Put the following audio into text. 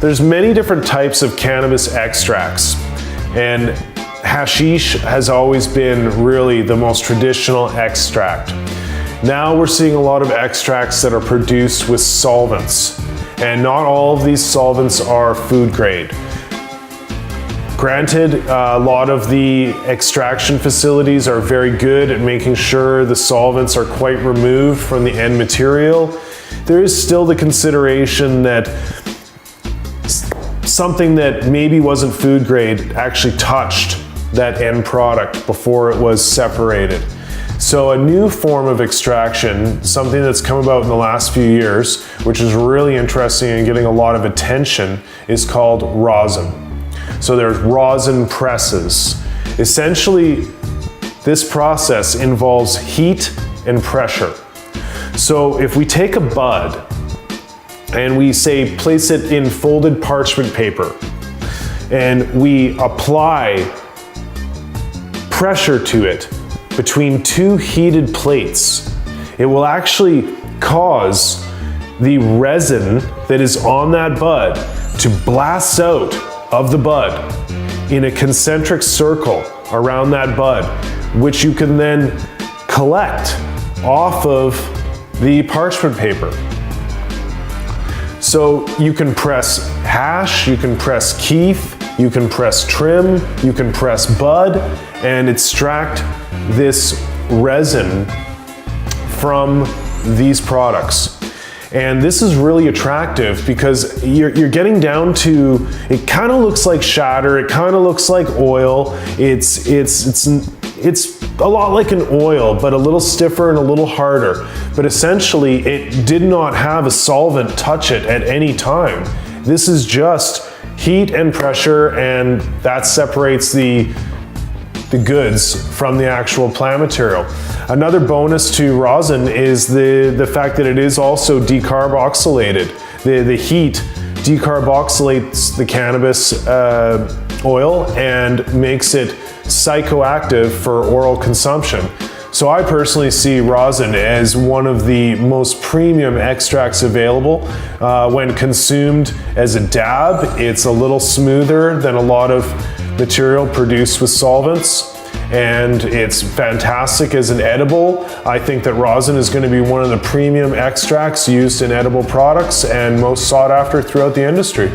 There's many different types of cannabis extracts, and hashish has always been really the most traditional extract. Now we're seeing a lot of extracts that are produced with solvents, and not all of these solvents are food grade. Granted, a lot of the extraction facilities are very good at making sure the solvents are quite removed from the end material. There is still the consideration that something that maybe wasn't food grade actually touched that end product before it was separated. So a new form of extraction, something that's come about in the last few years, which is really interesting and getting a lot of attention, is called rosin. So there's rosin presses. Essentially, this process involves heat and pressure. So if we take a bud and we say place it in folded parchment paper and we apply pressure to it between two heated plates, it will actually cause the resin that is on that bud to blast out of the bud in a concentric circle around that bud, which you can then collect off of the parchment paper. So you can press hash, you can press keef, you can press trim, you can press bud, and extract this resin from these products. And this is really attractive because you're getting down to, it kind of looks like shatter, it kind of looks like oil. It's a lot like an oil, but a little stiffer and a little harder. But essentially, it did not have a solvent touch it at any time. This is just heat and pressure, and that separates the goods from the actual plant material. Another bonus to rosin is the fact that it is also decarboxylated. The heat decarboxylates the cannabis oil and makes it psychoactive for oral consumption. So I personally see rosin as one of the most premium extracts available. When consumed as a dab, it's a little smoother than a lot of material produced with solvents, and it's fantastic as an edible. I think that rosin is going to be one of the premium extracts used in edible products and most sought after throughout the industry.